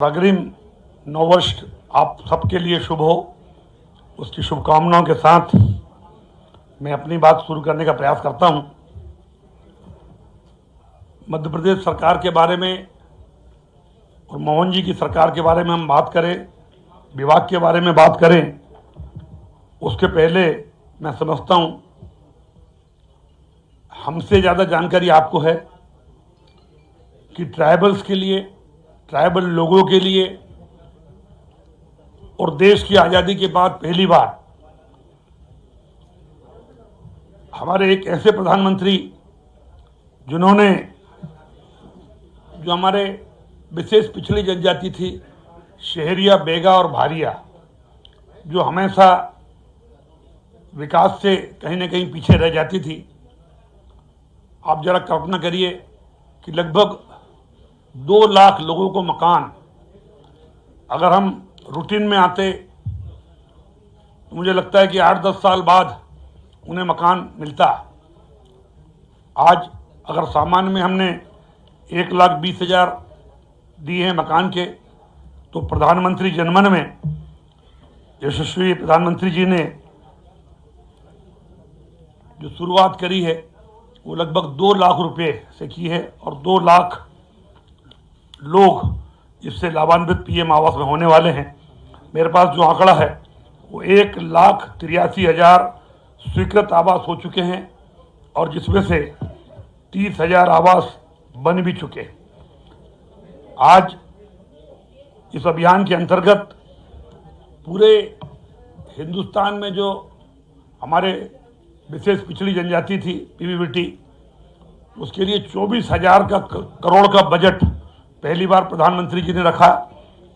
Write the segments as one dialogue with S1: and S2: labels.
S1: अग्रिम नववर्ष आप सबके लिए शुभ हो, उसकी शुभकामनाओं के साथ मैं अपनी बात शुरू करने का प्रयास करता हूं। मध्य प्रदेश सरकार के बारे में और मोहन जी की सरकार के बारे में हम बात करें, विभाग के बारे में बात करें, उसके पहले मैं समझता हूं हमसे ज़्यादा जानकारी आपको है कि ट्राइबल्स के लिए, ट्राइबल लोगों के लिए और देश की आज़ादी के बाद पहली बार हमारे एक ऐसे प्रधानमंत्री जिन्होंने जो हमारे विशेष पिछड़ी जनजाति थी, शहरिया, बेगा और भारिया, जो हमेशा विकास से कहीं ना कहीं पीछे रह जाती थी। आप जरा कल्पना करिए कि लगभग 2 लाख लोगों को मकान, अगर हम रूटीन में आते तो मुझे लगता है कि 8-10 साल बाद उन्हें मकान मिलता। आज अगर सामान्य में हमने 1,20,000 दिए हैं मकान के, तो प्रधानमंत्री जनमन में यशस्वी प्रधानमंत्री जी ने जो शुरुआत करी है वो लगभग 2 लाख रुपए से की है और 2 लाख लोग इससे लाभान्वित पीएम आवास में होने वाले हैं। मेरे पास जो आंकड़ा है वो 1,83,000 स्वीकृत आवास हो चुके हैं और जिसमें से 30,000 आवास बन भी चुके हैं। आज इस अभियान के अंतर्गत पूरे हिंदुस्तान में जो हमारे विशेष पिछड़ी जनजाति थी, पीवीबीटी, उसके लिए 24,000 करोड़ का बजट पहली बार प्रधानमंत्री जी ने रखा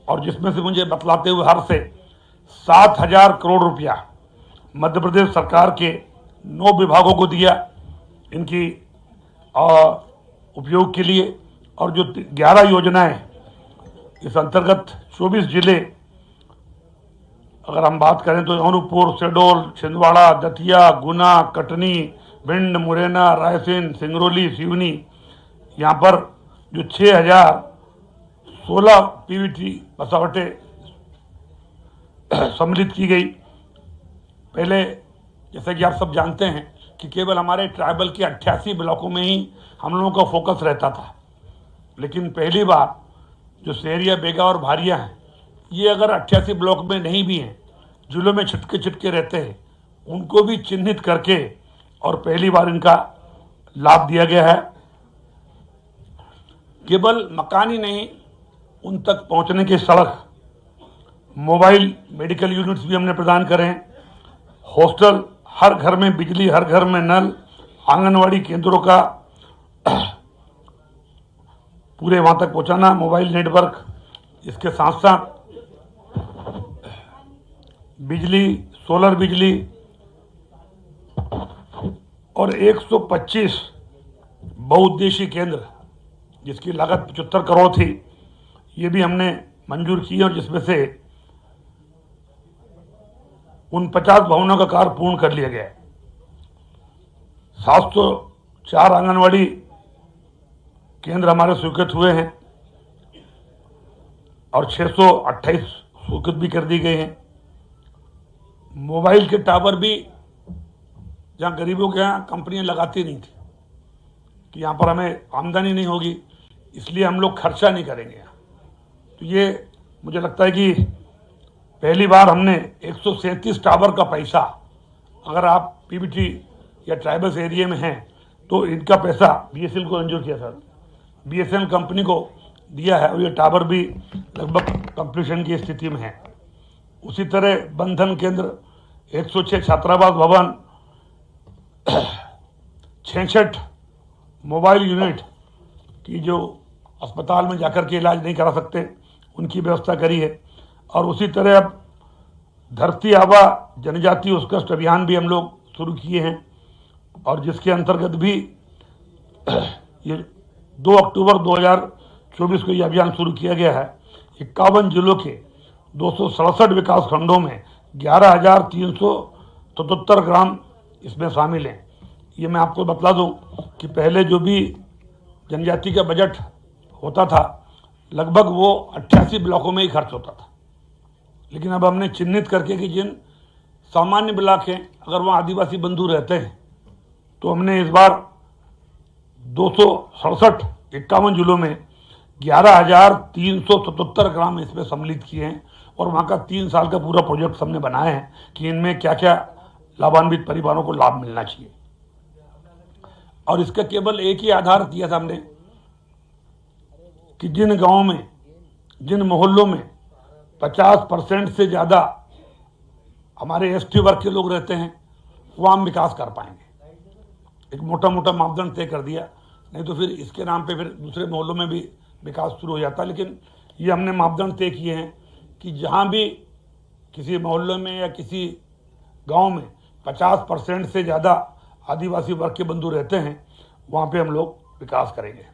S1: और जिसमें से मुझे बतलाते हुए हर से 7,000 करोड़ रुपया मध्य प्रदेश सरकार के 9 विभागों को दिया इनकी उपयोग के लिए। और जो 11 योजनाएं इस अंतर्गत 24 जिले, अगर हम बात करें तो अनूपपुर, शहडोल, छिंदवाड़ा, दतिया, गुना, कटनी, भिंड, मुरैना, रायसेन, सिंगरौली, सिवनी, यहाँ पर जो 6,016 पीवीटी बसावटें सम्मिलित की गई। पहले जैसा कि आप सब जानते हैं कि केवल हमारे ट्राइबल के 88 ब्लॉकों में ही हम लोगों का फोकस रहता था, लेकिन पहली बार जो शहरिया, बेगा और भारिया हैं, ये अगर 88 ब्लॉक में नहीं भी हैं, जिलों में छिटके रहते हैं, उनको भी चिन्हित करके और पहली बार इनका लाभ दिया गया है। केवल मकान ही नहीं, उन तक पहुंचने की सड़क, मोबाइल मेडिकल यूनिट्स भी हमने प्रदान करें, हॉस्टल, हर घर में बिजली, हर घर में नल, आंगनवाड़ी केंद्रों का पूरे वहां तक पहुंचाना, मोबाइल नेटवर्क, इसके साथ साथ बिजली, सोलर बिजली और 125 बहुउद्देशीय केंद्र जिसकी लागत 75 करोड़ थी, ये भी हमने मंजूर की और जिसमें से 49 भवनों का कार्य पूर्ण कर लिया गया है। 704 आंगनवाड़ी केंद्र हमारे स्वीकृत हुए हैं और 628 स्वीकृत भी कर दी गए हैं। मोबाइल के टावर भी जहाँ गरीबों के यहाँ कंपनियां लगाती नहीं थी कि यहाँ पर हमें आमदनी नहीं होगी, इसलिए हम लोग खर्चा नहीं करेंगे यहाँ, तो ये मुझे लगता है कि पहली बार हमने 137 टावर का पैसा, अगर आप पीबीटी या ट्राइबल्स एरिया में हैं तो इनका पैसा बीएसएनएल को मंजूर किया सर, बीएसएनएल कंपनी को दिया है और ये टावर भी लगभग कंप्लीशन की स्थिति में है। उसी तरह बंधन केंद्र, 106 छात्रावास भवन, 66 मोबाइल यूनिट की जो अस्पताल में जाकर के इलाज नहीं करा सकते, उनकी व्यवस्था करी है। और उसी तरह अब धरती आबा जनजाति उत्कृष्ट अभियान भी हम लोग शुरू किए हैं और जिसके अंतर्गत भी ये 2 अक्टूबर 2024 को ये अभियान शुरू किया गया है। 51 जिलों के 267 विकास खंडों में 11,377 ग्राम इसमें शामिल हैं। ये मैं आपको बतला दूं कि पहले जो भी जनजाति का बजट होता था लगभग वो 88 ब्लॉकों में ही खर्च होता था। लेकिन अब हमने चिन्हित करके कि जिन सामान्य ब्लॉक हैं, अगर वहाँ आदिवासी बंधु रहते हैं, तो हमने इस बार 51 जिलों में 11,377 ग्राम इसमें सम्मिलित किए हैं और वहाँ का 3 साल का पूरा प्रोजेक्ट हमने बनाया है कि इनमें क्या क्या लाभान्वित परिवारों को लाभ मिलना चाहिए। और इसका केवल एक ही आधार दिया था हमने कि जिन गांवों में, जिन मोहल्लों में 50% से ज़्यादा हमारे एसटी वर्ग के लोग रहते हैं, वहाँ हम विकास कर पाएंगे। एक मोटा मोटा मापदंड तय कर दिया, नहीं तो फिर इसके नाम पे फिर दूसरे मोहल्लों में भी विकास शुरू हो जाता। लेकिन ये हमने मापदंड तय किए हैं कि जहाँ भी किसी मोहल्ले में या किसी गांव में 50% से ज़्यादा आदिवासी वर्ग के बंधु रहते हैं, वहाँ पे हम लोग विकास करेंगे।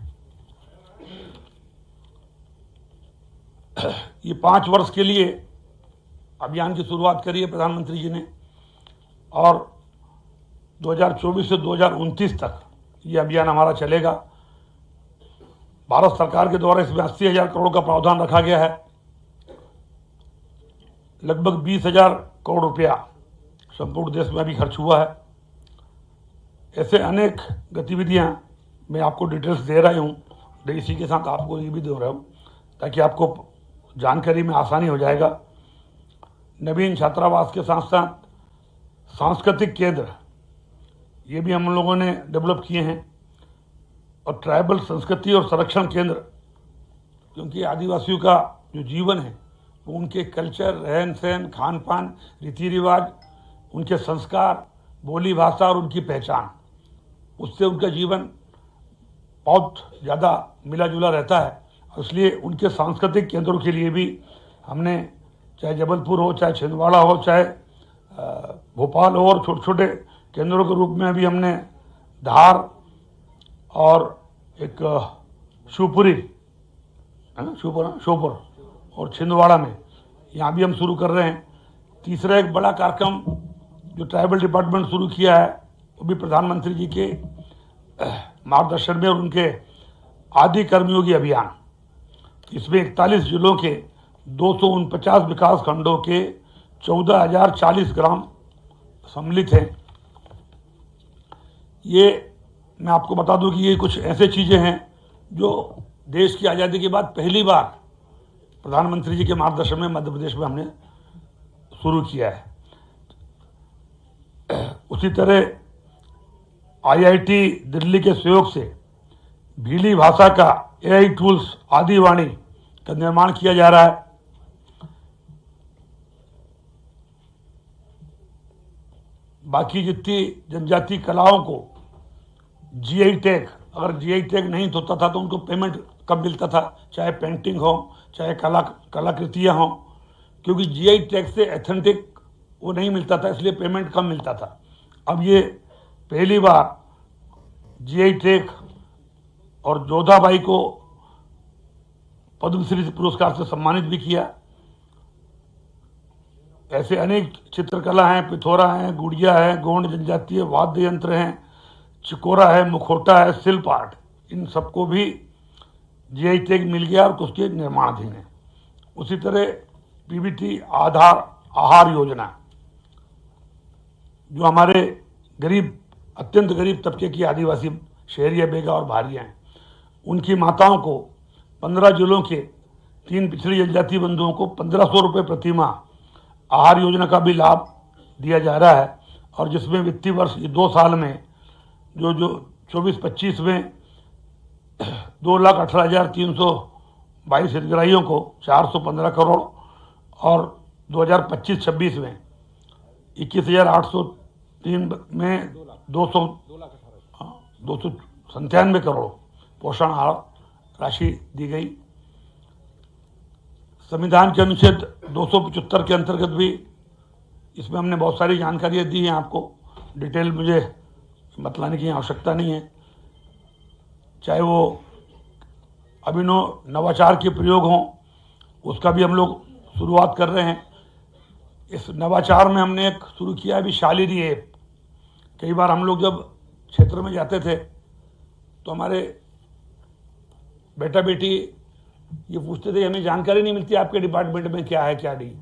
S1: ये 5 वर्ष के लिए अभियान की शुरुआत करी है प्रधानमंत्री जी ने और 2024 से 2029 तक ये अभियान हमारा चलेगा। भारत सरकार के द्वारा इसमें 80,000 करोड़ का प्रावधान रखा गया है। लगभग 20,000 करोड़ रुपया संपूर्ण देश में अभी खर्च हुआ है। ऐसे अनेक गतिविधियां मैं आपको डिटेल्स दे रहा हूँ, इसी के साथ आपको ये भी दे रहा हूँ ताकि आपको जानकारी में आसानी हो जाएगा। नवीन छात्रावास के साथ साथ सांस्कृतिक केंद्र ये भी हम लोगों ने डेवलप किए हैं और ट्राइबल संस्कृति और संरक्षण केंद्र, क्योंकि आदिवासियों का जो जीवन है वो उनके कल्चर, रहन सहन, खान पान, रीति रिवाज, उनके संस्कार, बोली भाषा और उनकी पहचान, उससे उनका जीवन बहुत ज़्यादा मिला जुला रहता है। इसलिए उनके सांस्कृतिक केंद्रों के लिए भी हमने, चाहे जबलपुर हो, चाहे छिंदवाड़ा हो, चाहे भोपाल हो, और छोटे छोटे केंद्रों के रूप में अभी हमने धार और एक शिवपुरी, श्योपुर और छिंदवाड़ा में, यहाँ भी हम शुरू कर रहे हैं। तीसरा एक बड़ा कार्यक्रम जो ट्राइबल डिपार्टमेंट शुरू किया है वो भी प्रधानमंत्री जी के मार्गदर्शन में और उनके आदि कर्मयोगी अभियान। इसमें 41 जिलों के 249 विकास खंडों के 14,040 ग्राम सम्मिलित हैं। ये मैं आपको बता दूं कि ये कुछ ऐसे चीज़ें हैं जो देश की आज़ादी के बाद पहली बार प्रधानमंत्री जी के मार्गदर्शन में मध्य प्रदेश में हमने शुरू किया है। उसी तरह IIT दिल्ली के सहयोग से भीली भाषा का AI टूल्स आदिवाणी का निर्माण किया जा रहा है। बाकी जितनी जनजाति कलाओं को GI टैग, अगर GI टैग नहीं होता था तो उनको पेमेंट कम मिलता था, चाहे पेंटिंग हो, चाहे कलाकृतियाँ हों, क्योंकि GI टैग से एथेंटिक वो नहीं मिलता था, इसलिए पेमेंट कम मिलता था। अब ये पहली बार GI टैग और जोधाबाई को पद्मश्री पुरस्कार से सम्मानित भी किया। ऐसे अनेक चित्रकला हैं, पिथौरा है, गुड़िया है, गोंड जनजातीय वाद्य यंत्र हैं, चिकोरा है, मुखौटा है, शिल्प आर्ट, इन सबको भी GI टैग मिल गया और उसके निर्माणाधीन है। उसी तरह PBT आहार योजना, जो हमारे गरीब, अत्यंत गरीब तबके की आदिवासी शहरिया बेगा और भारियाँ हैं, उनकी माताओं को 15 जिलों के 3 पिछड़ी जनजाति बंधुओं को 1,500 रुपये प्रति माह आहार योजना का भी लाभ दिया जा रहा है। और जिसमें वित्तीय वर्ष 2 साल में जो 24-25 में 2,18,322 हितग्राहियों को 415 करोड़ और 2025-26 में 21,803 में 297 करोड़ पोषण आहार राशि दी गई। संविधान के अनुच्छेद 275 के अंतर्गत भी इसमें हमने बहुत सारी जानकारियाँ दी हैं। आपको डिटेल मुझे बतलाने की आवश्यकता नहीं है। चाहे वो अभिनव नवाचार के प्रयोग हों, उसका भी हम लोग शुरुआत कर रहे हैं। इस नवाचार में हमने एक शुरू किया अभी शालिनी ऐप। कई बार हम लोग जब क्षेत्र में जाते थे तो हमारे बेटा बेटी ये पूछते थे हमें जानकारी नहीं मिलती आपके डिपार्टमेंट में क्या है क्या नहीं।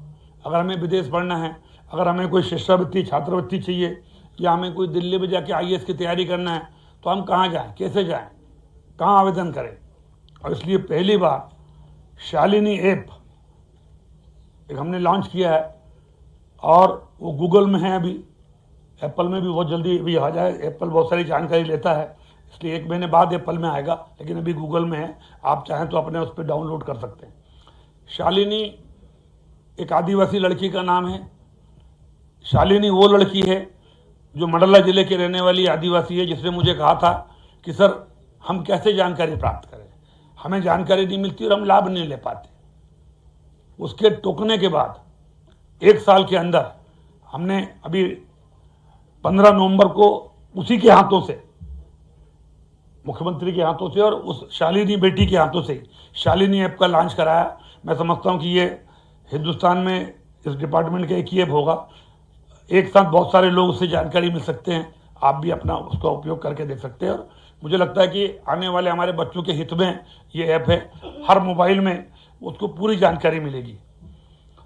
S1: अगर हमें विदेश पढ़ना है, अगर हमें कोई शिष्यवृत्ति छात्रवृत्ति चाहिए, या हमें कोई दिल्ली में जाके IAS की तैयारी करना है, तो हम कहाँ जाएं, कैसे जाएं, कहाँ आवेदन करें। और इसलिए पहली बार शालिनी ऐप एक हमने लॉन्च किया है, और वो गूगल में है, अभी एप्पल में भी बहुत जल्दी अभी आ जाए। एप्पल बहुत सारी जानकारी लेता है, इसलिए 1 महीने बाद एप्पल में आएगा, लेकिन अभी गूगल में है। आप चाहें तो अपने उस पर डाउनलोड कर सकते हैं। शालिनी एक आदिवासी लड़की का नाम है। शालिनी वो लड़की है जो मंडला जिले के रहने वाली आदिवासी है, जिसने मुझे कहा था कि सर हम कैसे जानकारी प्राप्त करें, हमें जानकारी नहीं मिलती और हम लाभ नहीं ले पाते। उसके टोकने के बाद 1 साल के अंदर हमने अभी 15 नवंबर को उसी के हाथों से, मुख्यमंत्री के हाथों से और उस शालिनी बेटी के हाथों से शालिनी ऐप का लॉन्च कराया। मैं समझता हूं कि ये हिंदुस्तान में इस डिपार्टमेंट का एक ही ऐप होगा। एक साथ बहुत सारे लोग उससे जानकारी मिल सकते हैं। आप भी अपना उसका उपयोग करके देख सकते हैं, और मुझे लगता है कि आने वाले हमारे बच्चों के हित में ये ऐप है। हर मोबाइल में उसको पूरी जानकारी मिलेगी।